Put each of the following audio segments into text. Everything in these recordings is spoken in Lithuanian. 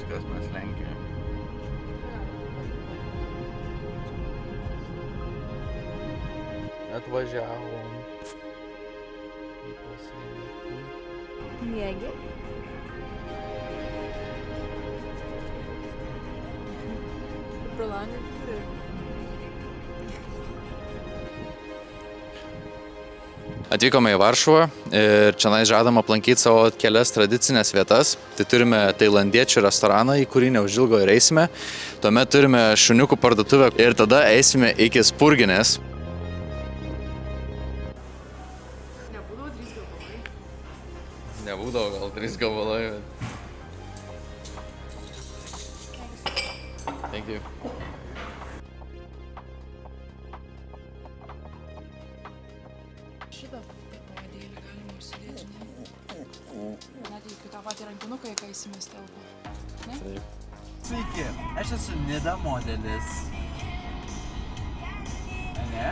viskas, mes Lenkijoje. Atvažiavom į pasienį. Miegi? Pro langą turi. Atvykome į Varšuvą ir čia žadam aplankyti savo kelias tradicinės vietas. Tai turime tailandiečių restoraną, į kurį neužilgo ir eisime. Tuomet turime šuniukų parduotuvę ir tada eisime iki Spurginės. Nebūdavo gal 3 gabalai, bet... Thank you. Šitą pavadėlį galima užsidėti, žinai. Net jeigu tą patį rankinuką, kai įsimės telpa. Ne? Sveiki, aš esu Nida modelis. Ne?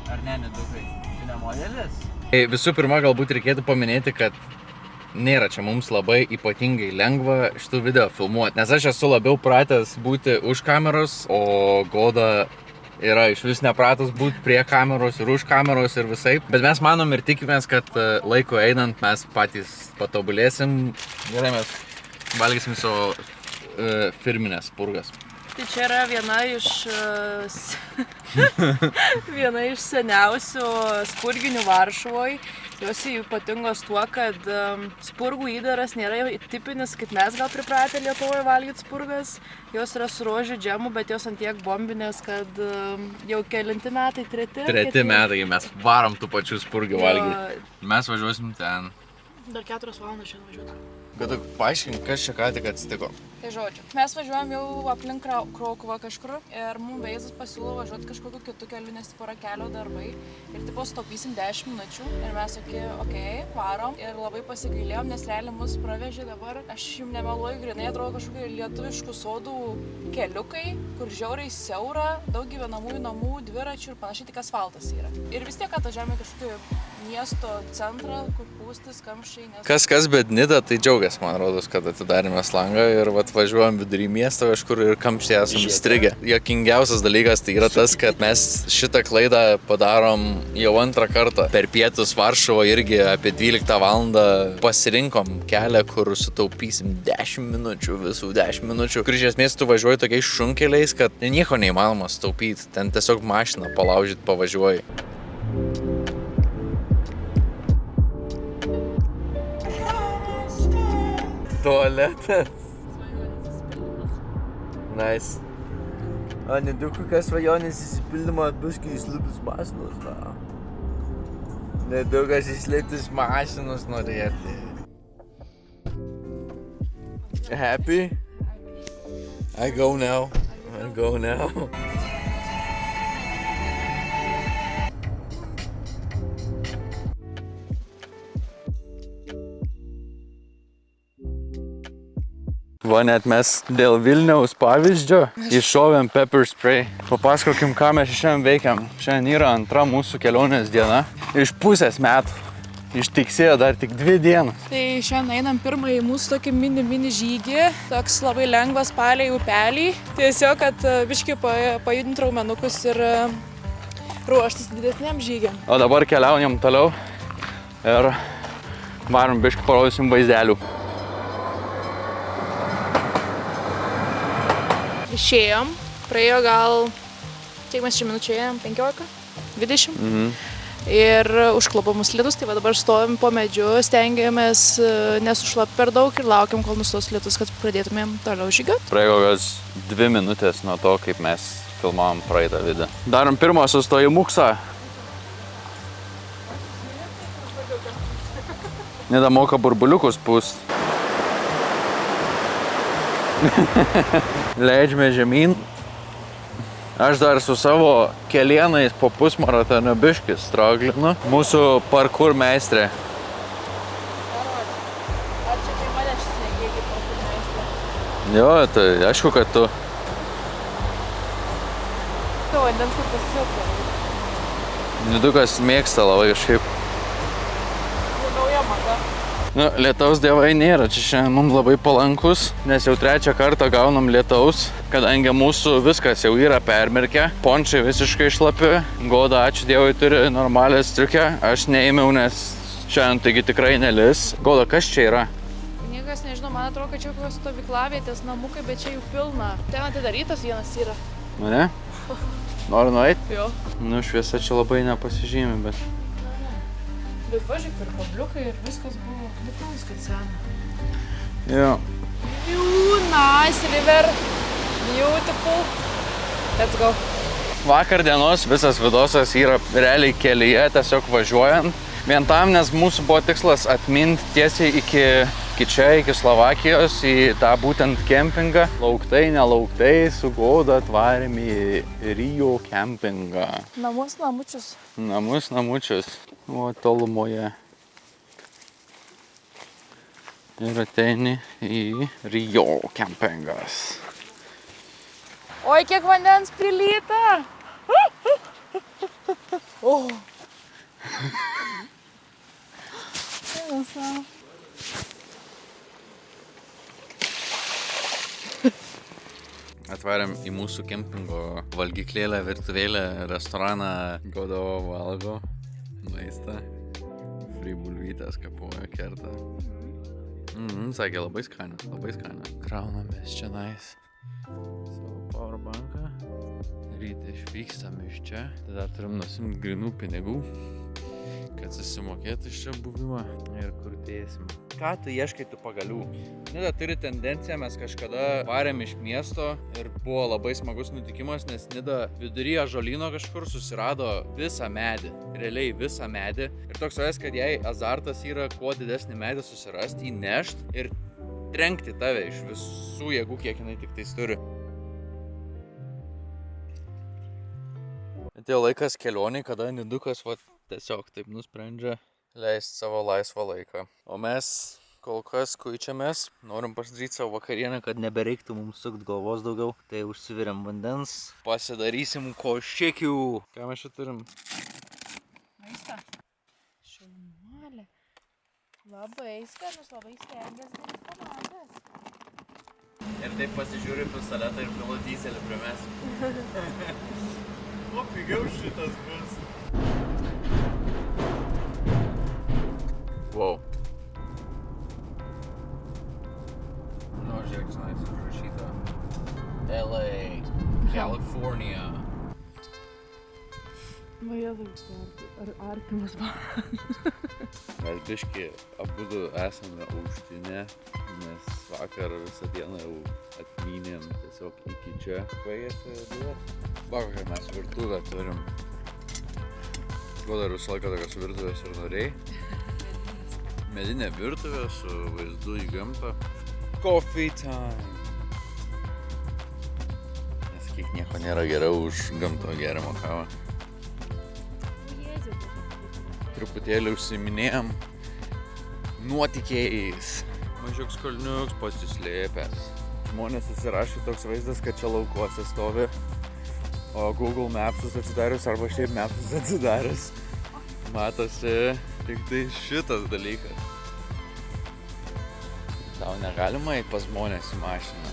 Ar ne, Nidukai? Tu ne modelis? Visų pirma, galbūt reikėtų paminėti, kad nėra čia mums labai ypatingai lengva šitų video filmuoti, nes aš esu labiau pratęs būti už kameros, o Goda yra iš vis nepratas būti prie kameros ir už kameros ir visaip. Bet mes manom ir tikimės, kad laiko einant mes patys patobulėsim. Gerai, mes valgysim savo firminės spurgas. Tai čia yra viena iš seniausių spurginių Varšuvoje. Jos ypatingos tuo, kad spurgų įdaras nėra tipinis, kaip mes gal pripratę Lietuvoje valgyti spurgas. Jos yra su rožių džemu, bet jos ant tiek bombinės, kad jau kelinti metai, Treti metai, mes varom tų pačių spurgių valgyti. Mes važiuosim ten. Dar 4 valandas šiandien važiuoti. Gadu, paaiškink, kas čia ką tik atsitiko. Tai žodžiu, mes važiuojam jau aplink Kraukuvą kažkur ir mums Veizas pasiūlo važiuoti kažkokiu kitu keliu, nes tipo yra kelio darbai ir tipo sutaupysim 10 minučių ir mes okei, varom ir labai pasigailėjom, nes realiai mus pravežė dabar, aš jums nemeluoju, grinai atrodo kažkokie lietuviškų sodų keliukai, kur žiauriai siaura, daug gyvenamųjų namų, dviračių ir panašiai, tik asfaltas yra. Ir vis tiek atvažiavome kažkokį miesto centrą, kur pūstis, kamščiai, nes... Kas bet Nida, tai džiaugiasi, man rodos, kad atidarėme langą ir važiuojam vidury miesto kažkur ir kamščiai esam įstrigę. Jokingiausias dalykas tai yra tas, kad mes šitą klaidą padarom jau 2 kartą. Per pietus Varšuvoje irgi apie 12 valandą pasirinkom kelią, kur sutaupysim 10 minučių, visų 10 minučių. Kur iš esmės tu važiuoji tokiais šunkeliais, kad nieko neįmanoma sutaupyti. Ten tiesiog mašiną palaužyti pavažiuoji. Tualetas. Nice. O Nidukų, kas svajonės įsipildymo atbuškiai išlipus mašinos, na? Nidukas išliptus mašinos norėti. Happy? I go now. Va, net mes dėl Vilniaus pavyzdžio iššovėm pepper spray. Papasakokim, ką mes šiandien veikiam. Šiandien yra 2 mūsų kelionės diena. Iš pusės metų. Ištiksėjo dar tik 2 dienas. Tai šiandien einam pirmąjį mūsų tokį mini žygį. Toks labai lengvas palei upelį. Tiesiog, kad biškį pajudint raumenukus ir ruoštis didesniam žygiam. O dabar keliaujam toliau ir varom biškį parodysim vaizdelių. Išėjom, praėjo gal, kiek mes čia minučių ėjom, 15, 20. Ir užklupo mus lietus, tai va dabar stovim po medžiu, stengiamės nesušlap per daug ir laukiam, kol nustos lietus, kad pradėtumėm toliau žygiuoti. Praėjo kokios 2 minutės nuo to, kaip mes filmavom praeitą video. Darom pirmą sustojimuksą. Nida moka burbuliukus pūst. Leidžiame žemyn. Aš dar su savo kelienais po pusmaratonio biškį straglinu. Mūsų parkour meistrė. Ar čia tai mane šis negėgi parkour meistrė? Jo, tai aišku, kad tu. To vandens kur pasisilpė. Nidukas mėgsta labai kažkaip. Tai nauja mada. Nu, lietaus dievai nėra, čia šiandien mums labai palankus, nes jau 3 kartą gaunam lietaus, kadangi mūsų viskas jau yra permirkę, pončiai visiškai šlapi, Goda, ačiū dievui, turi normalią striukę, aš neėmiau, nes šiandien taigi tikrai nelis. Goda, kas čia yra? Niekas nežinau, man atrodo, kad čia kokios stovyklavietės namukai, bet čia jų pilna. Ten atidarytas vienas yra. Mane? Nori nueit? Jo. Nu, šviesa čia labai nepasižymi, bet... Bet važiuok ir kabliukai ir viskas buvo. Viskas sena. Jo. Nice river. Beautiful. Let's go. Vakar dienos visas vidosas yra realiai kelyje, tiesiog važiuojant. Vien tam, nes mūsų buvo tikslas atminti tiesiai iki čia, iki Slovakijos, į tą būtent kempingą. Lauktai, nelauktai, su Goda atvarėm į Rio kempingą. Namus, namučius. Namus, namučius. O tolumoje. Ir ateini į Rio kempingas. Oi, kiek vandens prilyta. Oh. Atvarėm į mūsų kempingo valgyklėlę, virtuvėlę, restoraną. Goda valgo maistą. Free bulvytės kapoja, kerta. Sakė, labai skanią, labai skanią. Kraunamės čia savo powerbanką. Ryte išvykstam iš čia. Tada turim nusimti grinų pinigų, kad susimokėtų iš čia buvimą ir kur dėsim. Ką tu ieškai tų pagalių? Nida turi tendenciją, mes kažkada varėm iš miesto ir buvo labai smagus nutikimas, nes Nida vidury ąžuolyno kažkur susirado visą medį, realiai visą medį. Ir toks vaizdas, kad jai azartas yra kuo didesnį medį susirasti, jį nešt ir trenkti tave iš visų jėgų, kiek jinai tik tais turi. Atėjo laikas kelioniai, kada Nidukas tiesiog taip nusprendžia leisti savo laisvą laiką. O mes kol kas kuičiamės, norim pasidaryti savo vakarienę, kad nebereiktų mums sukti galvos daugiau. Tai užsiveriam vandens, pasidarysim koščikių. Ką mes čia turim? Maistą. Šaunuolė. Labai skanus, labai stengiasi daryti komandas. Ir taip pasižiūri pistoletą ir pilu dyzelį primės. O pigiau šitas bus. Wow. Nu, žiūrėk, žinai, užrašyta. LA, California. Vajezu, ar artimas Mes biški abudu esame auštinė, nes vakar visą dieną jau atmynėm tiesiog iki čia. Baigėsi duot. Kokią mes virtuvę turim. Goda visą laiką tokios virtuvės ir norėjai. Medinė virtuvė su vaizdu į gamtą. Coffee time! Nesakyk, nieko nėra geriau už gamto geriamą kavą. Truputėlį užsiminėjom nuotykiais. Mažiuks kalniuks pasislėpęs. Žmonės susirašė toks vaizdas, kad čia laukuose stovi. O Google Maps'us atsidarius arba šiaip Maps'us atsidarius. Matosi tik tai šitas dalykas. Tau negalima eit pas žmonės į mašiną.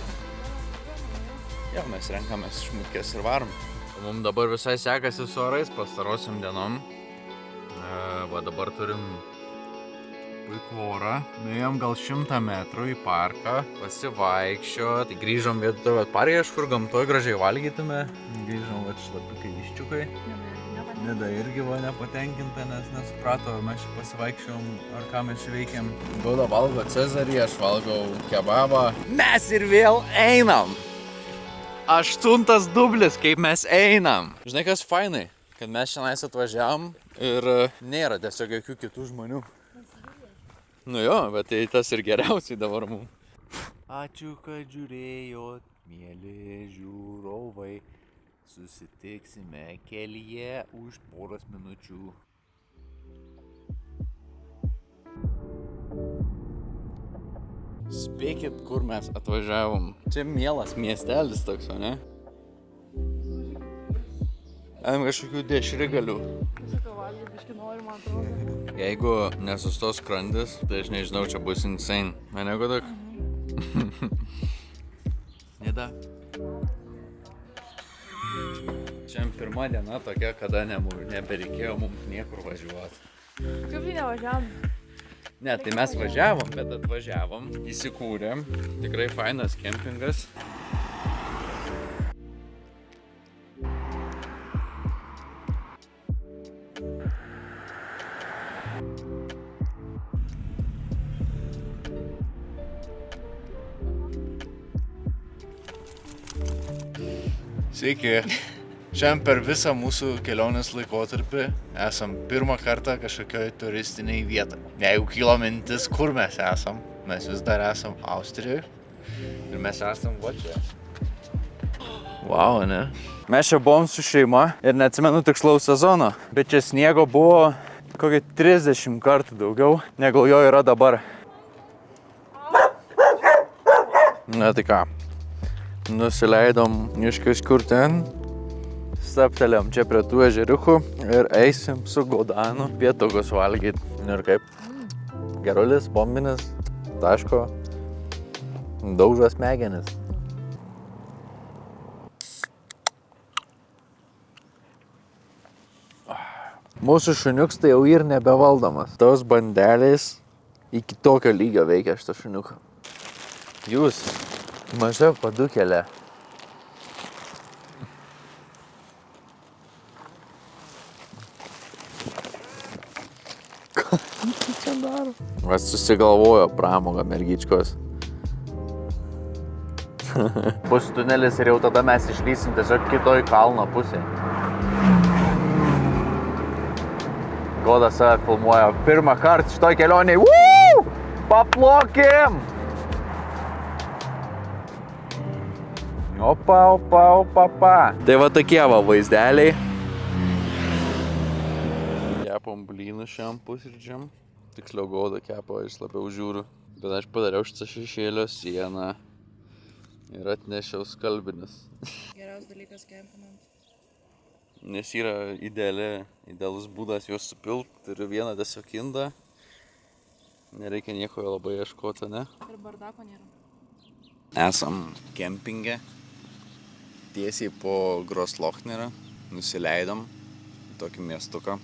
Jau, mes renkamės šmutkės ir varom. Mums dabar visai sekasi su orais pastarosiom dienom. Va dabar turim puikų orą. Nuėjom gal 100 metrų į parką, pasivaikščio. Tai grįžom vietoj, parkai kažkur gamtoj gražiai valgytume. Grįžom šlapikai viščiukai. Nida irgi va nepatenkinta, nes nesuprato, mes čia pasivaikščiom, ar ką mes čia veikiam. Goda valgo cezarį, aš valgau kebabą. Mes ir vėl einam! 8 dublis, kaip mes einam! Žinai, kas fainai? Kad mes šiandien atvažiavom ir nėra tiesiog jokių kitų žmonių. Nu jo, bet tai tas ir geriausiai dabar mums. Ačiū, kad žiūrėjot, mieli žiūrovai. Susitiksime kelyje už poros minučių. Spėkit, kur mes atvažiavom. Čia mielas miestelis toks, o ne? Kažkokių dešrigalių. Viską valgyti, biški nori, man atrodo. Jeigu nesustos skrandis, tai aš nežinau, čia bus insane. Mane godok? Nida. Šiandien pirma diena tokia, kada nebereikėjo mums niekur važiuoti. Kaip nevažiavam? Ne, tai mes važiavom, bet atvažiavom, įsikūrėm. Tikrai fainas kempingas. Sveiki. Šiandien per visą mūsų kelionės laikotarpį esam pirmą kartą kažkokioj turistiniai vietoj. Jeigu kilo mintis, kur mes esam, mes vis dar esam Austrijoje ir mes esam va čia. Wow, ne? Mes čia buvom su šeima ir neatsimenu tikslaus sezono, bet čia sniego buvo kokį 30 kartų daugiau, negu jo yra dabar. Na tai ką, nusileidom iš kažkur ten, staptelėm čia prie tų ežeriukų ir eisim su Godanu pietogus valgyti. Ir kaip? Gerulis, bombinis, taško, daužas smegenis. Mūsų šuniuks tai jau ir nebevaldomas. Tos bandelės iki tokio lygio veikia šitą šuniuką. Jūs maža padukėlė. Ką čia daro? Vas susigalvojo pramogą mergyčkos. Bus tunelis ir jau tada mes išlysim tiesiog kitoj kalno pusėje. Goda save filmuoja pirmą kartą šitoj kelionėj. Woo! Paplokim! Opa, opa, opa, opa. Tai va tokie va vaizdeliai. Kepom blynų šiam pusryčiam. Tiksliau Goda kepo, aš labiau žiūriu. Bet aš padariau šitą šešėlio sieną ir atnešiau skalbinius. Geriausias dalykas kempinant. Nes yra idealus būdas juos supilt. Turiu vieną tiesiog indą. Nereikia nieko labai ieškoti, ne? Ir bardako nėra. Esam kempinge. Tiesiai po Großlochnerio. Nusileidom į tokį miestuką.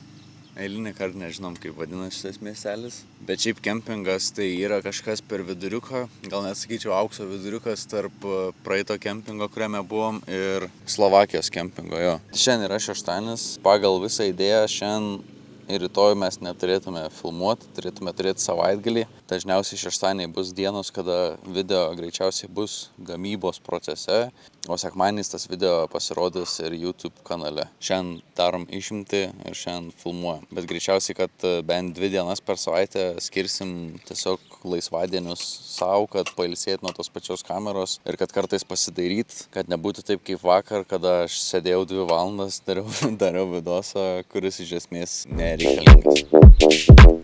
Eilinį kartą nežinom, kaip vadinasi šitas miestelis. Bet šiaip kempingas tai yra kažkas per viduriuką. Gal net sakyčiau aukso viduriukas tarp praeito kempingo, kuriame buvom, ir Slovakijos kempingo, jo. Šiandien yra šeštadienis. Pagal visą idėją šiandien ir rytoj mes neturėtume filmuoti, turėtume turėti savaitgalį. Dažniausiai šeštadieniai bus dienos, kada video greičiausiai bus gamybos procese, o sekmadieniais tas video pasirodys ir YouTube kanale. Šiandien darom išimtį ir šiandien filmuojam. Bet greičiausiai, kad bent 2 dienas per savaitę skirsim tiesiog laisvadienius savo, kad pailsėti nuo tos pačios kameros ir kad kartais pasidairyt, kad nebūtų taip kaip vakar, kada aš sėdėjau 2 valandas, dariau vidosą, kuris iš esmės nereikalingas.